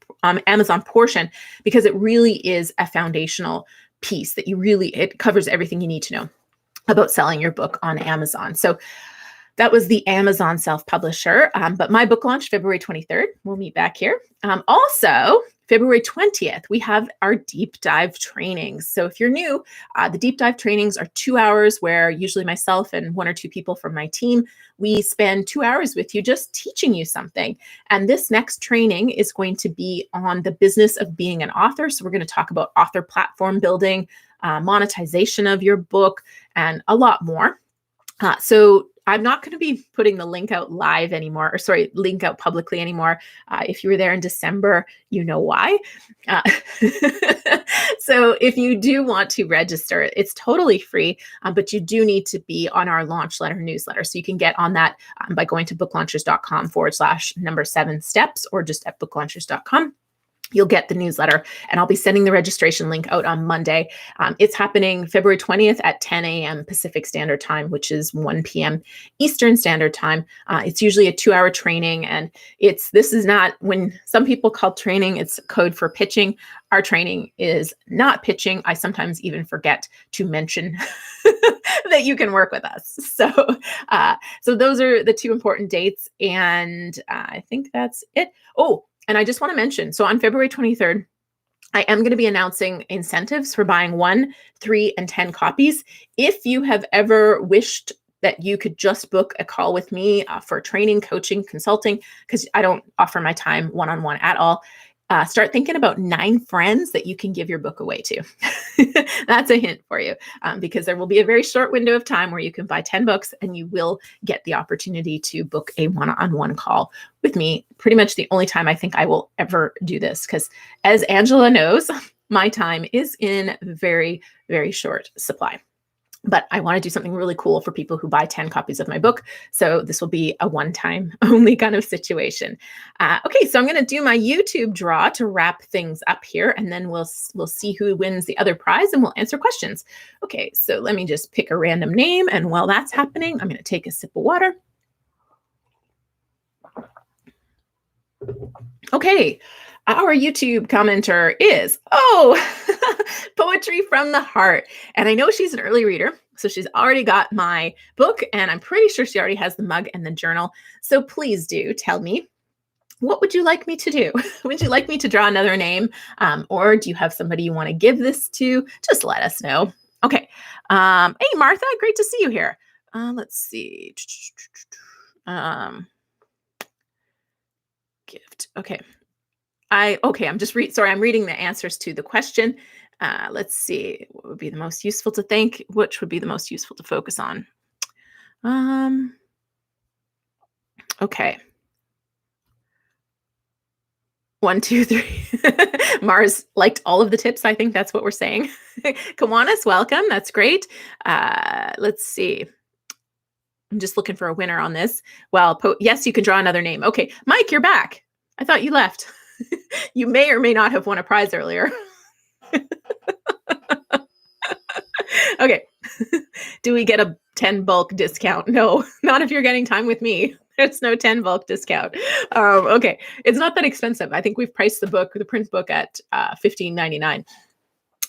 portion, because it really is a foundational piece that it covers everything you need to know about selling your book on Amazon. So that was the Amazon Self-Publisher, but my book launch February 23rd. We'll meet back here. Also, February 20th, we have our deep dive trainings. So if you're new, the deep dive trainings are 2 hours where usually myself and 1 or 2 people from my team, we spend 2 hours with you just teaching you something. And this next training is going to be on the business of being an author. So we're going to talk about author platform building, monetization of your book, and a lot more. So I'm not going to be putting the link out live anymore, link out publicly anymore. If you were there in December, you know why. So if you do want to register, it's totally free, but you do need to be on our launch letter newsletter. So you can get on that by going to booklaunchers.com/7 steps, or just at booklaunchers.com. You'll get the newsletter, and I'll be sending the registration link out on Monday. It's happening February 20th at 10 a.m. Pacific Standard Time, which is 1 p.m. Eastern Standard Time. It's usually a 2-hour training, and this is not, when some people call training, it's code for pitching. Our training is not pitching. I sometimes even forget to mention that you can work with us. So those are the 2 important dates, and I think that's it. Oh, and I just want to mention, so on February 23rd, I am going to be announcing incentives for buying 1, 3, and 10 copies. If you have ever wished that you could just book a call with me for training, coaching, consulting, because I don't offer my time one-on-one at all, start thinking about 9 friends that you can give your book away to. That's a hint for you, because there will be a very short window of time where you can buy 10 books and you will get the opportunity to book a one-on-one call with me. Pretty much the only time I think I will ever do this, because as Angela knows, my time is in very, very short supply. But I want to do something really cool for people who buy 10 copies of my book. So this will be a one-time only kind of situation. Okay, so I'm going to do my YouTube draw to wrap things up here, and then we'll see who wins the other prize, and we'll answer questions. Okay, so let me just pick a random name, and while that's happening, I'm going to take a sip of water. Okay, Our YouTube commenter is, Poetry from the Heart. And I know she's an early reader, so she's already got my book, and I'm pretty sure she already has the mug and the journal. So please do tell me, what would you like me to do? Would you like me to draw another name? Or do you have somebody you want to give this to? Just let us know. Okay. Hey, Martha, great to see you here. Let's see. Gift. Okay. I'm just I'm reading the answers to the question. Let's see. What would be the most useful to think? Which would be the most useful to focus on? Okay. 1, 2, 3. Mars liked all of the tips. I think that's what we're saying. Kiwanis, welcome. That's great. Let's see. I'm just looking for a winner on this. Well, yes, you can draw another name. Okay, Mike, you're back. I thought you left. You may or may not have won a prize earlier. Okay. Do we get a 10 bulk discount? No, not if you're getting time with me. There's no 10 bulk discount. Okay. It's not that expensive. I think we've priced the print book at $15.99.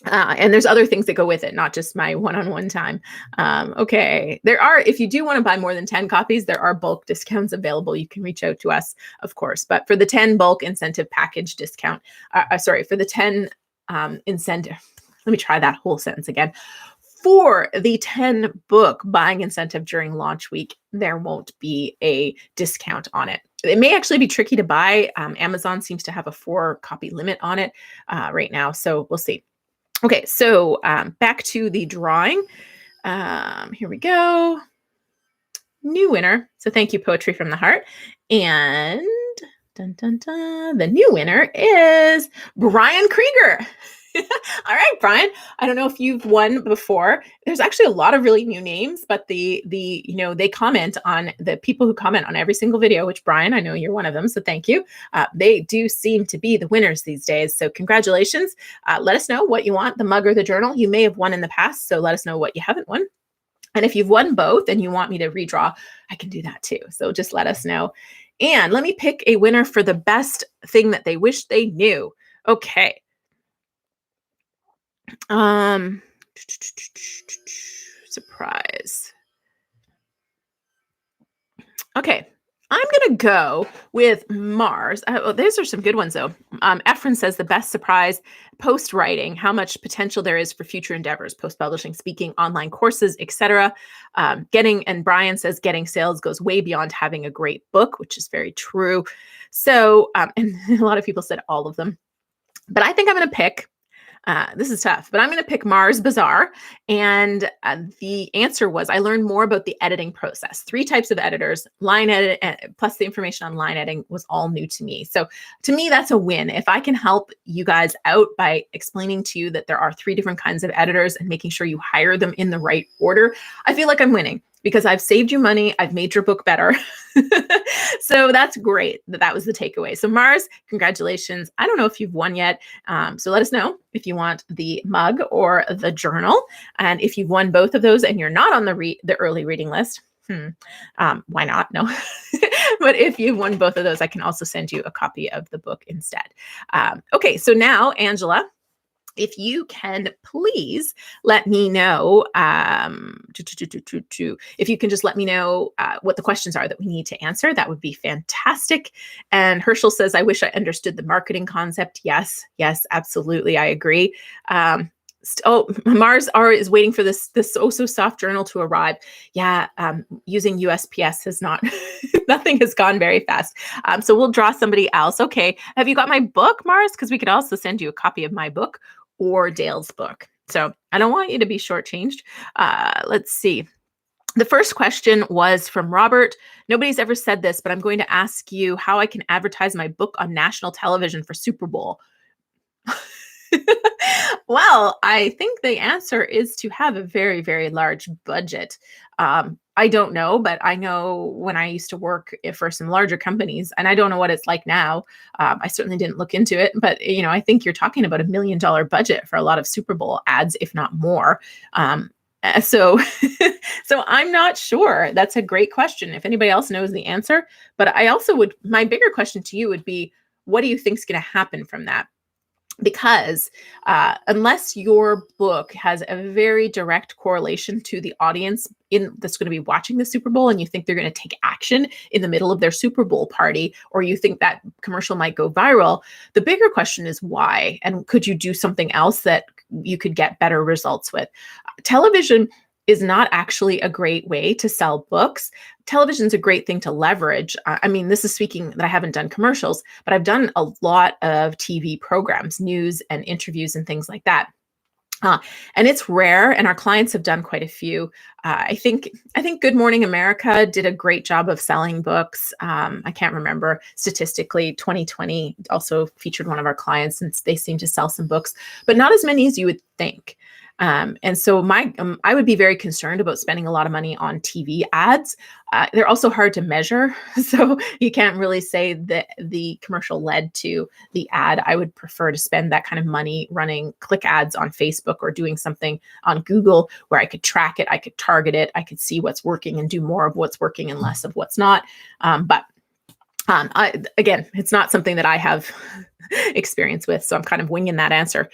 And there's other things that go with it, not just my one-on-one time. Okay. If you do want to buy more than 10 copies, there are bulk discounts available. You can reach out to us, of course. But for the 10 bulk incentive package discount, for the 10 incentive, let me try that whole sentence again. For the 10 book buying incentive during launch week, there won't be a discount on it. It may actually be tricky to buy. Amazon seems to have a 4 copy limit on it right now. So we'll see. Okay, so back to the drawing. Here we go. New winner. So thank you, Poetry from the Heart. And dun, dun, dun, the new winner is Brian Krieger. All right, Brian. I don't know if you've won before. There's actually a lot of really new names, but they comment on the people who comment on every single video, which Brian, I know you're one of them. So thank you. They do seem to be the winners these days. So congratulations. Let us know what you want, the mug or the journal. You may have won in the past, so let us know what you haven't won. And if you've won both and you want me to redraw, I can do that too. So just let us know. And let me pick a winner for the best thing that they wish they knew. Okay. Surprise. Okay, I'm gonna go with Mars. These are some good ones though. Efren says the best surprise: post writing, how much potential there is for future endeavors, post publishing, speaking, online courses, etc. And Brian says getting sales goes way beyond having a great book, which is very true. So, and a lot of people said all of them, but I think I'm gonna pick. This is tough, but I'm going to pick Mars Bazaar. And the answer was, I learned more about the editing process. 3 types of editors, line edit, plus the information on line editing was all new to me. So to me, that's a win. If I can help you guys out by explaining to you that there are 3 different kinds of editors and making sure you hire them in the right order, I feel like I'm winning. Because I've saved you money, I've made your book better. So that's great that was the takeaway. So Mars, congratulations. I don't know if you've won yet. So let us know if you want the mug or the journal. And if you've won both of those and you're not on the early reading list, why not? No. But if you've won both of those, I can also send you a copy of the book instead. Okay, so now, Angela, if you can please let me know, if you can just let me know what the questions are that we need to answer, that would be fantastic. And Herschel says, I wish I understood the marketing concept. Yes, absolutely. I agree. Mars is waiting for this so soft journal to arrive. Yeah, using USPS has not, nothing has gone very fast. So we'll draw somebody else. Okay, have you got my book, Mars? Because we could also send you a copy of my book or Dale's book. So I don't want you to be shortchanged. Let's see. The first question was from Robert. Nobody's ever said this, but I'm going to ask you how I can advertise my book on national television for Super Bowl. Well, I think the answer is to have a very, very large budget. I don't know, but I know when I used to work for some larger companies, and I don't know what it's like now. I certainly didn't look into it, but I think you're talking about $1 million budget for a lot of Super Bowl ads, if not more. So I'm not sure. That's a great question. If anybody else knows the answer, but I also my bigger question to you would be, what do you think is going to happen from that? Because unless your book has a very direct correlation to the audience that's going to be watching the Super Bowl, and you think they're going to take action in the middle of their Super Bowl party, or you think that commercial might go viral, the bigger question is why? And could you do something else that you could get better results with? Television is not actually a great way to sell books. Television is a great thing to leverage. I mean, this is speaking that I haven't done commercials, but I've done a lot of TV programs, news and interviews and things like that. And it's rare, and our clients have done quite a few. I think Good Morning America did a great job of selling books. I can't remember statistically. 2020 also featured one of our clients, and they seem to sell some books, but not as many as you would think. And so I would be very concerned about spending a lot of money on TV ads. They're also hard to measure, so you can't really say that the commercial led to the ad. I would prefer to spend that kind of money running click ads on Facebook or doing something on Google where I could track it, I could target it, I could see what's working and do more of what's working and less of what's not. Again, it's not something that I have experience with, so I'm kind of winging that answer.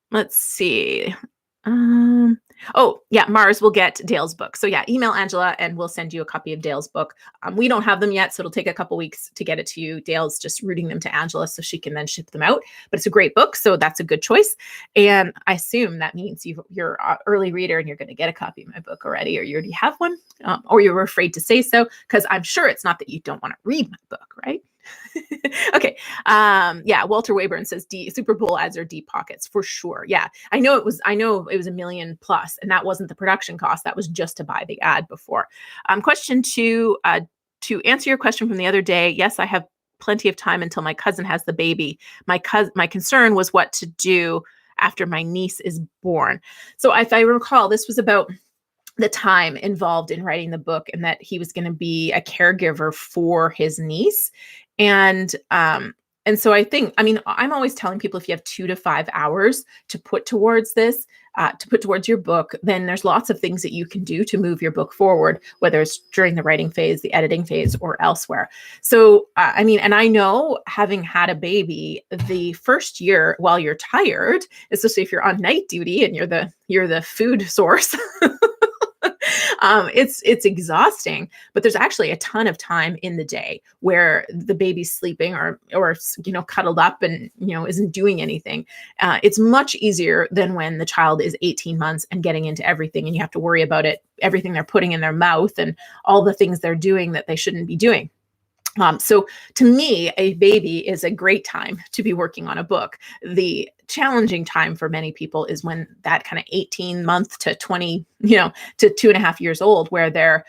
Let's see. Oh, yeah, Mars will get Dale's book. So yeah, email Angela and we'll send you a copy of Dale's book. We don't have them yet, so it'll take a couple weeks to get it to you. Dale's just routing them to Angela so she can then ship them out. But it's a great book, so that's a good choice. And I assume that means you're an early reader and you're going to get a copy of my book already, or you already have one, or you were afraid to say so, because I'm sure it's not that you don't want to read my book, right? Okay. Yeah. Walter Wayburn says Super Bowl ads are deep pockets for sure. Yeah. I know it was $1 million plus, and that wasn't the production cost. That was just to buy the ad before. Question 2, to answer your question from the other day. Yes, I have plenty of time until my cousin has the baby. My concern was what to do after my niece is born. So if I recall, this was about the time involved in writing the book, and that he was going to be a caregiver for his niece. And so I'm always telling people, if you have 2 to 5 hours to put towards this, to put towards your book, then there's lots of things that you can do to move your book forward, whether it's during the writing phase, the editing phase, or elsewhere. So, and I know, having had a baby, the first year while you're tired, especially if you're on night duty and you're the food source, it's exhausting, but there's actually a ton of time in the day where the baby's sleeping or cuddled up and isn't doing anything. It's much easier than when the child is 18 months and getting into everything, and you have to worry about everything they're putting in their mouth and all the things they're doing that they shouldn't be doing. So to me, a baby is a great time to be working on a book. The challenging time for many people is when that kind of 18 month to 20, to 2.5 years old, where they're,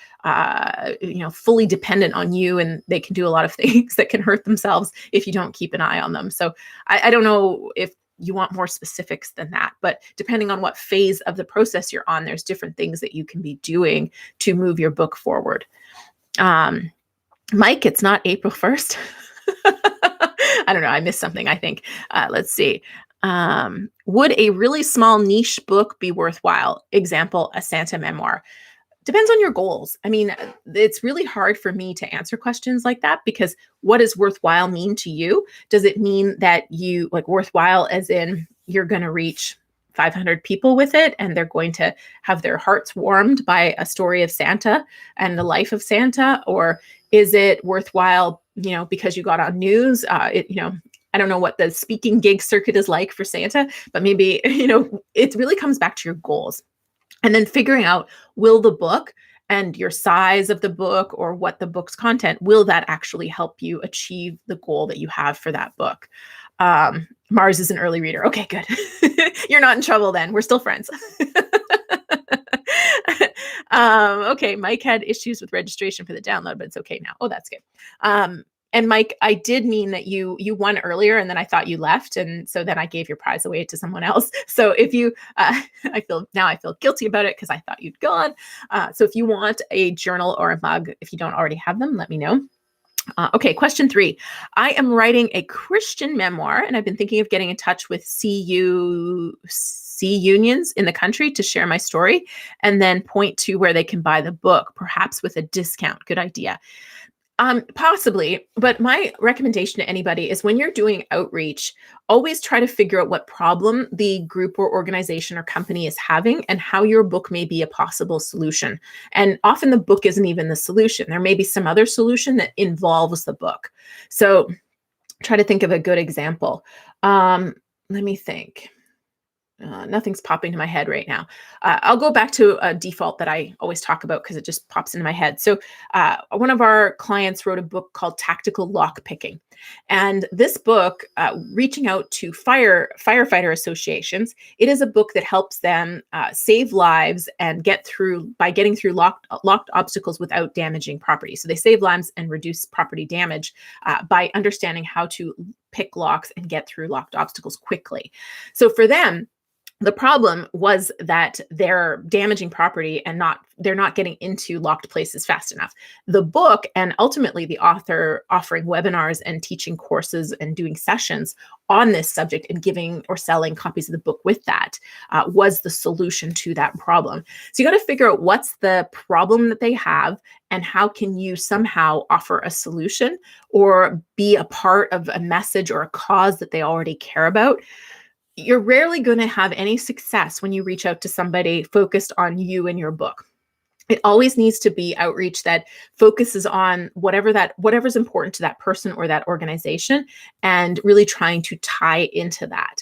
fully dependent on you, and they can do a lot of things that can hurt themselves if you don't keep an eye on them. So I don't know if you want more specifics than that, but depending on what phase of the process you're on, there's different things that you can be doing to move your book forward. Mike, it's not April 1st. I don't know. I missed something, I think. Let's see. Would a really small niche book be worthwhile? Example, a Santa memoir. Depends on your goals. I mean, it's really hard for me to answer questions like that, because what does worthwhile mean to you? Does it mean that you worthwhile as in you're going to reach 500 people with it, and they're going to have their hearts warmed by a story of Santa and the life of Santa? Or is it worthwhile, because you got on news? I don't know what the speaking gig circuit is like for Santa, but maybe, it really comes back to your goals. And then figuring out, will the book and your size of the book, or what the book's content, will that actually help you achieve the goal that you have for that book? Mars is an early reader. Okay, good. You're not in trouble then. We're still friends. Okay, Mike had issues with registration for the download, but it's okay now. Oh, that's good. And Mike, I did mean that you won earlier, and then I thought you left, and so then I gave your prize away to someone else. So if you, I feel guilty about it because I thought you'd gone. So if you want a journal or a mug, if you don't already have them, let me know. Okay, question 3. I am writing a Christian memoir, and I've been thinking of getting in touch with unions in the country to share my story, and then point to where they can buy the book, perhaps with a discount. Good idea. Possibly, but my recommendation to anybody is when you're doing outreach, always try to figure out what problem the group or organization or company is having and how your book may be a possible solution. And often the book isn't even the solution. There may be some other solution that involves the book. So try to think of a good example. Let me think. Nothing's popping to my head right now. I'll go back to a default that I always talk about because it just pops into my head. So one of our clients wrote a book called Tactical Lock Picking. And this book, reaching out to firefighter associations, it is a book that helps them save lives and getting through locked obstacles without damaging property. So they save lives and reduce property damage by understanding how to pick locks and get through locked obstacles quickly. So for them, the problem was that they're damaging property and they're not getting into locked places fast enough. The book, and ultimately the author offering webinars and teaching courses and doing sessions on this subject and giving or selling copies of the book with that, was the solution to that problem. So you got to figure out what's the problem that they have and how can you somehow offer a solution or be a part of a message or a cause that they already care about. You're rarely going to have any success when you reach out to somebody focused on you and your book. It always needs to be outreach that focuses on whatever's important to that person or that organization, and really trying to tie into that.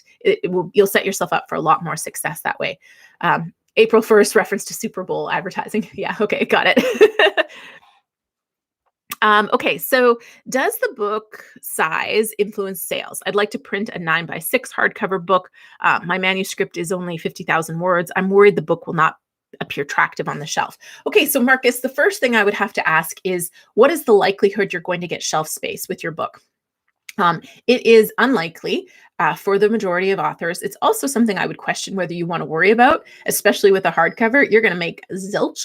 You'll set yourself up for a lot more success that way. April 1st reference to Super Bowl advertising. Yeah, okay, got it. Okay, so does the book size influence sales? I'd like to print a 9x6 hardcover book. My manuscript is only 50,000 words. I'm worried the book will not appear attractive on the shelf. Okay, so Marcus, the first thing I would have to ask is, what is the likelihood you're going to get shelf space with your book? It is unlikely for the majority of authors. It's also something I would question whether you want to worry about, especially with a hardcover. You're going to make zilch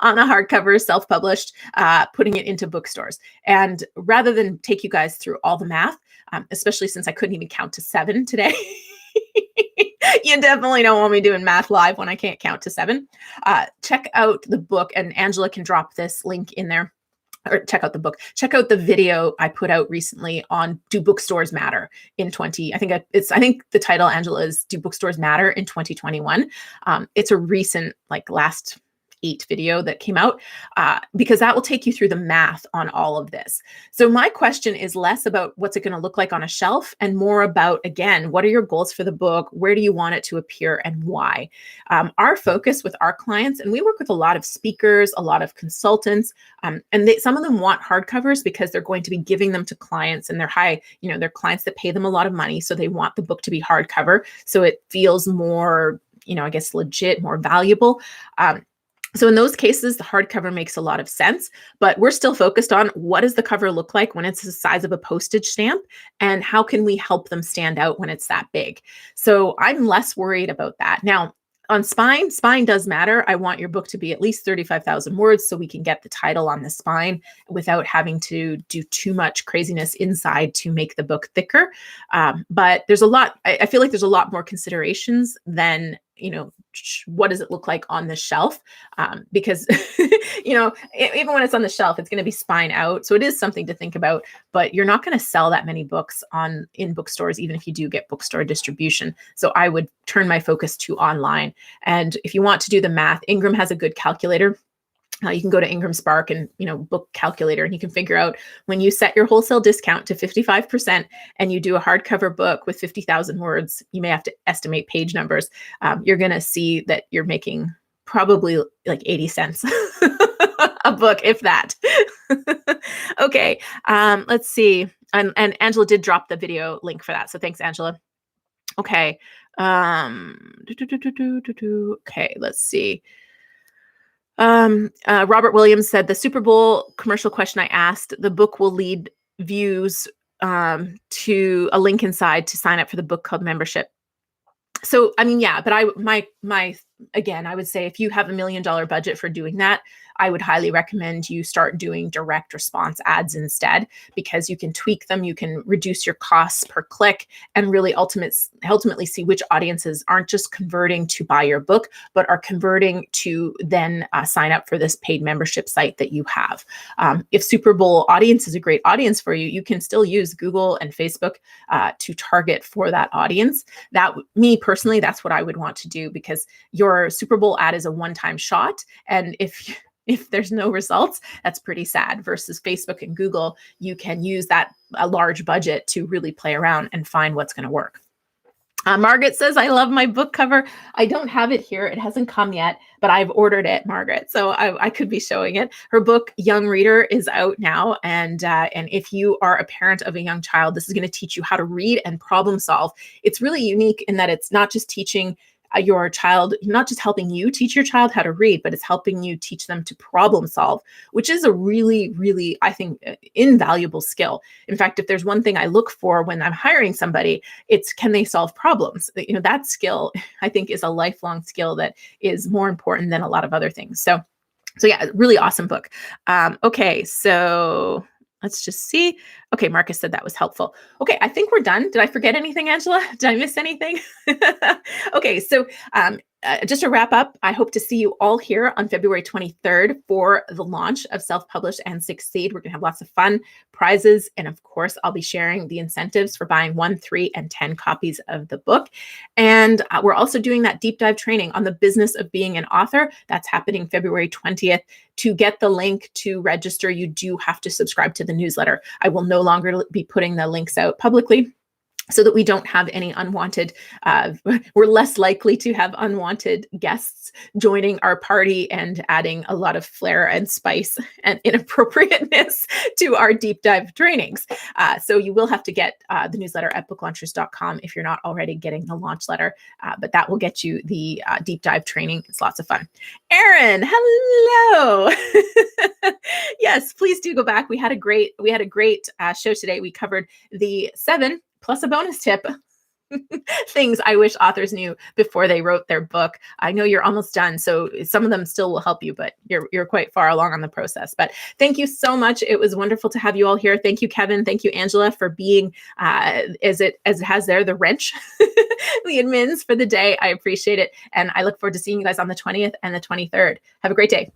on a hardcover, self-published, putting it into bookstores. And rather than take you guys through all the math, especially since I couldn't even count to 7 today, you definitely don't want me doing math live when I can't count to 7. Check out the book, and Angela can drop this link in there. Or check out the book. Check out the video I put out recently on Do Bookstores Matter in 20. I think the title, Angela, is Do Bookstores Matter in 2021. It's a recent, last 8 video that came out, because that will take you through the math on all of this. So my question is less about what's it going to look like on a shelf and more about, again, what are your goals for the book? Where do you want it to appear and why? Our focus with our clients, and we work with a lot of speakers, a lot of consultants, and some of them want hardcovers because they're going to be giving them to clients, and they're clients that pay them a lot of money. So they want the book to be hardcover. So it feels more, I guess, legit, more valuable. So in those cases, the hardcover makes a lot of sense, but we're still focused on what does the cover look like when it's the size of a postage stamp, and how can we help them stand out when it's that big? So I'm less worried about that. Now, on spine does matter. I want your book to be at least 35,000 words so we can get the title on the spine without having to do too much craziness inside to make the book thicker. But there's a lot, I feel like there's a lot more considerations than, what does it look like on the shelf? Because, even when it's on the shelf, it's going to be spine out. So it is something to think about, but you're not going to sell that many books in bookstores, even if you do get bookstore distribution. So I would turn my focus to online. And if you want to do the math, Ingram has a good calculator. You can go to Ingram Spark and, book calculator, and you can figure out when you set your wholesale discount to 55% and you do a hardcover book with 50,000 words, you may have to estimate page numbers. You're going to see that you're making probably like 80 cents a book, if that. Okay. Let's see. And Angela did drop the video link for that. So thanks, Angela. Okay. Okay. Let's see. Robert Williams said the Super Bowl commercial question I asked, the book will lead views to a link inside to sign up for the book club membership. So, yeah, but I would say if you have $1 million budget for doing that, I would highly recommend you start doing direct response ads instead, because you can tweak them, you can reduce your costs per click, and really ultimately see which audiences aren't just converting to buy your book, but are converting to then sign up for this paid membership site that you have. If Super Bowl audience is a great audience for you, you can still use Google and Facebook to target for that audience. Me personally, that's what I would want to do, because your Super Bowl ad is a one-time shot. And if there's no results, that's pretty sad. Versus Facebook and Google, you can use a large budget to really play around and find what's going to work. Margaret says, I love my book cover. I don't have it here. It hasn't come yet, but I've ordered it, Margaret. So I could be showing it. Her book, Young Reader, is out now. And if you are a parent of a young child, this is going to teach you how to read and problem solve. It's really unique in that it's not just teaching your child, not just helping you teach your child how to read, but it's helping you teach them to problem solve, which is a really, really, I think, invaluable skill. In fact, if there's one thing I look for when I'm hiring somebody, it's can they solve problems? That skill, I think, is a lifelong skill that is more important than a lot of other things. So yeah, really awesome book. Okay, so let's just see. Okay, Marcus said that was helpful. Okay, I think we're done. Did I forget anything, Angela? Did I miss anything? Okay, so just to wrap up, I hope to see you all here on February 23rd for the launch of Self-Publish and Succeed. We're going to have lots of fun, prizes, and of course, I'll be sharing the incentives for buying 1, 3, and 10 copies of the book. And we're also doing that deep dive training on the business of being an author. That's happening February 20th. To get the link to register, you do have to subscribe to the newsletter. I will no longer be putting the links out publicly, so that we don't have any unwanted, we're less likely to have unwanted guests joining our party and adding a lot of flair and spice and inappropriateness to our deep dive trainings. So you will have to get the newsletter at booklaunchers.com if you're not already getting the launch letter, but that will get you the deep dive training. It's lots of fun. Erin, hello. Yes, please do go back. We had a great show today. We covered the 7 plus a bonus tip things I wish authors knew before they wrote their book. I know you're almost done, so some of them still will help you, but you're quite far along on the process. But thank you so much. It was wonderful to have you all here. Thank you, Kevin. Thank you, Angela, for being as it has there the wrench, the admins for the day. I appreciate it, and I look forward to seeing you guys on the 20th and the 23rd. Have a great day.